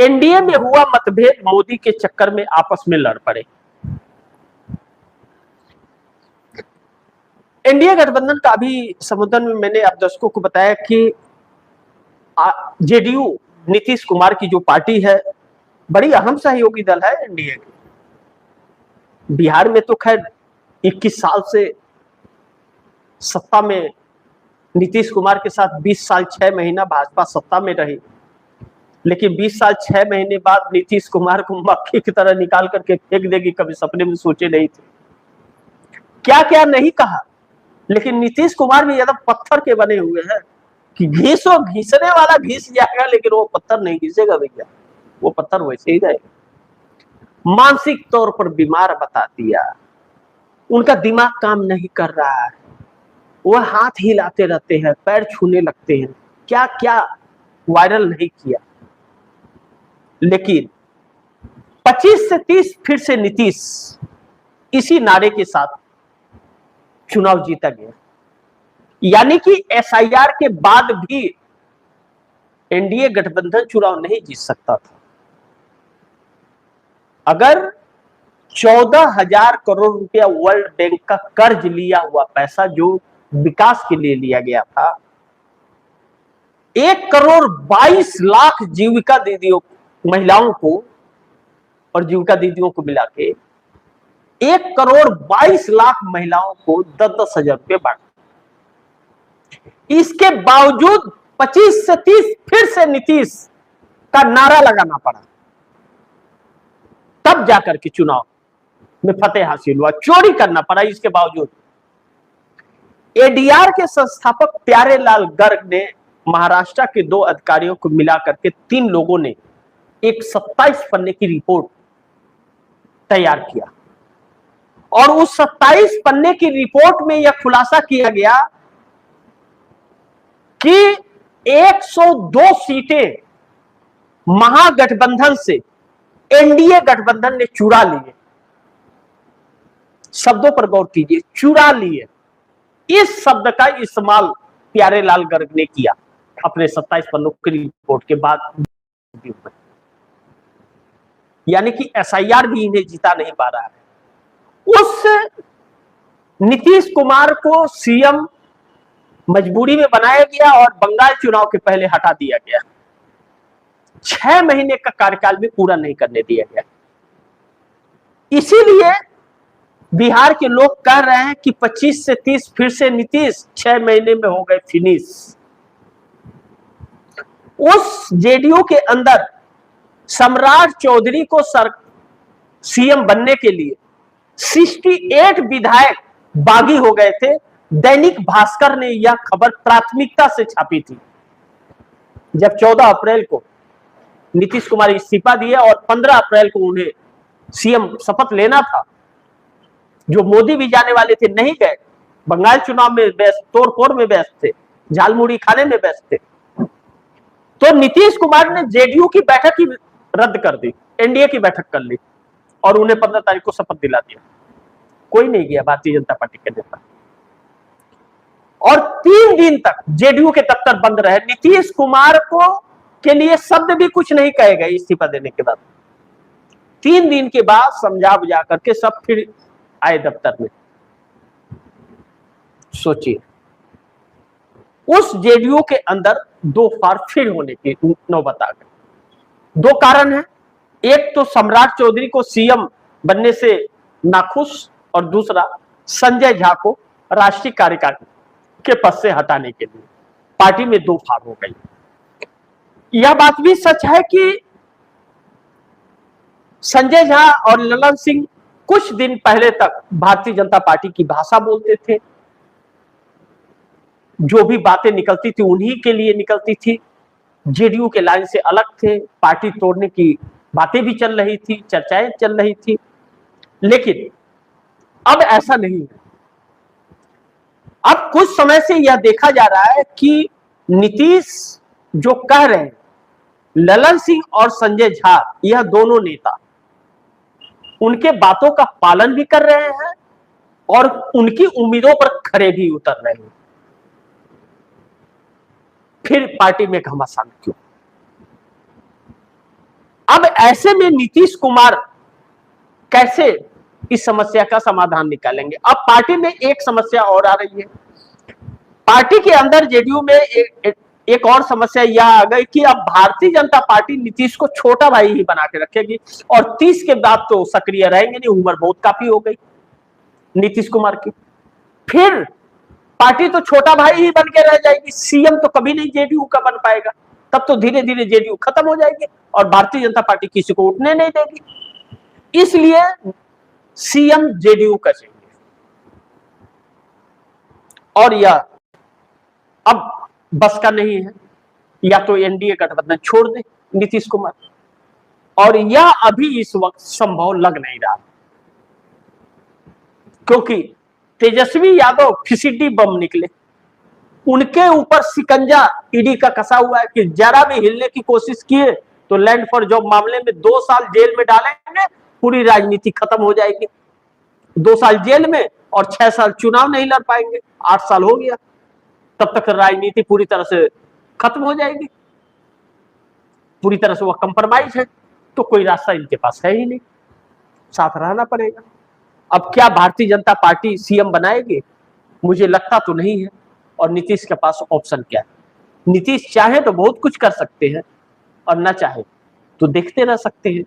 NDA में हुआ मतभेद, मोदी के चक्कर में आपस में लड़ पड़े। एनडीए गठबंधन का अभी संबोधन में मैंने आप दर्शकों को बताया कि जेडीयू नीतीश कुमार की जो पार्टी है बड़ी अहम सहयोगी दल है एनडीए की। बिहार में तो खैर 21 साल से सत्ता में नीतीश कुमार के साथ 20 साल 6 महीना भाजपा सत्ता में रही, लेकिन 20 साल 6 महीने बाद नीतीश कुमार को मक्खी की तरह निकाल करके फेंक देगी, कभी सपने में सोचे नहीं थे। क्या क्या नहीं कहा, लेकिन नीतीश कुमार भी एकदम पत्थर के बने हुए हैं कि घीसो, घीसने वाला घीस जाएगा लेकिन वो पत्थर नहीं घिसेगा भैया, वो पत्थर वैसे ही रहेगा। मानसिक तौर पर बीमार बता दिया, उनका दिमाग काम नहीं कर रहा है, वह हाथ हिलाते रहते हैं, पैर छूने लगते हैं, क्या क्या वायरल नहीं किया। लेकिन 25 से 30 फिर से नीतीश इसी नारे के साथ चुनाव जीता गया। यानी कि एसआईआर के बाद भी एनडीए गठबंधन चुनाव नहीं जीत सकता था। अगर 14,000 करोड़ रुपया वर्ल्ड बैंक का कर्ज लिया हुआ पैसा जो विकास के लिए लिया गया था, 1,22,00,000 जीविका दीदियों महिलाओं को और जीविका दीदियों को मिला के 1,22,00,000 महिलाओं को 10-10 हजार रुपये बांटे। इसके बावजूद 25 से 30 फिर से नीतीश का नारा लगाना पड़ा, तब जाकर के चुनाव में फतेह हासिल हुआ। चोरी करना पड़ा इसके बावजूद। एडीआर के संस्थापक प्यारेलाल गर्ग ने महाराष्ट्र के 2 अधिकारियों को मिलाकर के 3 लोगों ने एक 27 पन्ने की रिपोर्ट तैयार किया और उस 27 पन्ने की रिपोर्ट में यह खुलासा किया गया कि 102 सीटें महागठबंधन से एनडीए गठबंधन ने चुरा लिए। शब्दों पर गौर कीजिए, चुरा लिए। इस शब्द का इस्तेमाल प्यारेलाल गर्ग ने किया अपने 27 पन्नों की रिपोर्ट के बाद। यानी कि एसआईआर भी इन्हें जिता नहीं पा रहा है। उस नीतीश कुमार को सीएम मजबूरी में बनाया गया और बंगाल चुनाव के पहले हटा दिया गया। 6 महीने का कार्यकाल भी पूरा नहीं करने दिया गया। इसीलिए बिहार के लोग कह रहे हैं कि 25 से 30 फिर से नीतीश 6 महीने में हो गए फिनिश। उस जेडीयू के अंदर सम्राट चौधरी को सीएम बनने के लिए 68 विधायक बागी हो गए थे। दैनिक भास्कर ने यह खबर प्राथमिकता से छापी थी। जब 14 अप्रैल को नीतीश कुमार इस्तीफा दिए और 15 अप्रैल को उन्हें सीएम शपथ लेना था, जो मोदी भी जाने वाले थे, नहीं गए। बंगाल चुनाव में व्यस्त, तोड़फोड़ में व्यस्त थे, झालमुड़ी खाने में व्यस्त थे। तो नीतीश कुमार ने जेडीयू की बैठक ही रद्द कर दी, एनडीए की बैठक कर ली और उन्हें 15 तारीख को शपथ दिला दिया। कोई नहीं गया भारतीय जनता पार्टी के नेता। और 3 दिन तक जेडीयू के दफ्तर बंद रहे। नीतीश कुमार को के लिए शब्द भी कुछ नहीं कहे गए इस्तीफा देने के बाद। 3 दिन के बाद समझा बुझा करके सब फिर आए दफ्तर में। सोचिए, उस जेडीयू के अंदर 2 फार फिर होने की नौबत आ गई। 2 कारण है। एक तो सम्राट चौधरी को सीएम बनने से नाखुश और दूसरा संजय झा को राष्ट्रीय कार्यकारिणी के पद से हटाने के लिए पार्टी में 2 फार हो गई। यह बात भी सच है कि संजय झा और ललन सिंह कुछ दिन पहले तक भारतीय जनता पार्टी की भाषा बोलते थे। जो भी बातें निकलती थी उन्हीं के लिए निकलती थी, जेडीयू के लाइन से अलग थे। पार्टी तोड़ने की बातें भी चल रही थी, चर्चाएं चल रही थी। लेकिन अब ऐसा नहीं है। अब कुछ समय से यह देखा जा रहा है कि नीतीश जो कह रहे हैं, ललन सिंह और संजय झा, यह दोनों नेता उनके बातों का पालन भी कर रहे हैं और उनकी उम्मीदों पर खरे भी उतर रहे हैं। फिर पार्टी में घमासान क्यों? अब ऐसे में नीतीश कुमार कैसे इस समस्या का समाधान निकालेंगे? अब पार्टी में एक समस्या और आ रही है। पार्टी के अंदर जेडीयू में एक और समस्या यह आ गई कि अब भारतीय जनता पार्टी नीतीश को छोटा भाई ही बना के रखेगी और 30 के बाद तो सक्रिय रहेंगे नहीं, उम्र बहुत काफी हो गई नीतीश कुमार की। फिर पार्टी तो छोटा भाई ही बन के रह जाएगी, सीएम तो कभी नहीं जेडीयू का बन पाएगा। तब तो धीरे धीरे जेडीयू खत्म हो जाएगी और भारतीय जनता पार्टी किसी को उठने नहीं देगी। इसलिए सीएम जेडीयू का चाहिए। और यह अब बस का नहीं है, या तो एनडीए गठबंधन छोड़ दे नीतीश कुमार, और यह अभी इस वक्त संभव लग नहीं रहा, क्योंकि तेजस्वी यादव फिसिडी बम निकले, उनके ऊपर शिकंजा ईडी का कसा हुआ है कि जरा भी हिलने की कोशिश किए तो लैंड फॉर जॉब मामले में 2 साल जेल में डालेंगे, पूरी राजनीति खत्म हो जाएगी। 2 साल जेल में और 6 साल चुनाव नहीं लड़ पाएंगे, 8 साल हो गया, तब तक राजनीति पूरी तरह से खत्म हो जाएगी, पूरी तरह से वह कंप्रोमाइज है। तो कोई रास्ता इनके पास है ही नहीं, साथ रहना पड़ेगा। अब क्या भारतीय जनता पार्टी सीएम बनाएगी? मुझे लगता तो नहीं है। और नीतीश के पास ऑप्शन क्या है? नीतीश चाहे तो बहुत कुछ कर सकते हैं और ना चाहे तो देखते रह सकते हैं।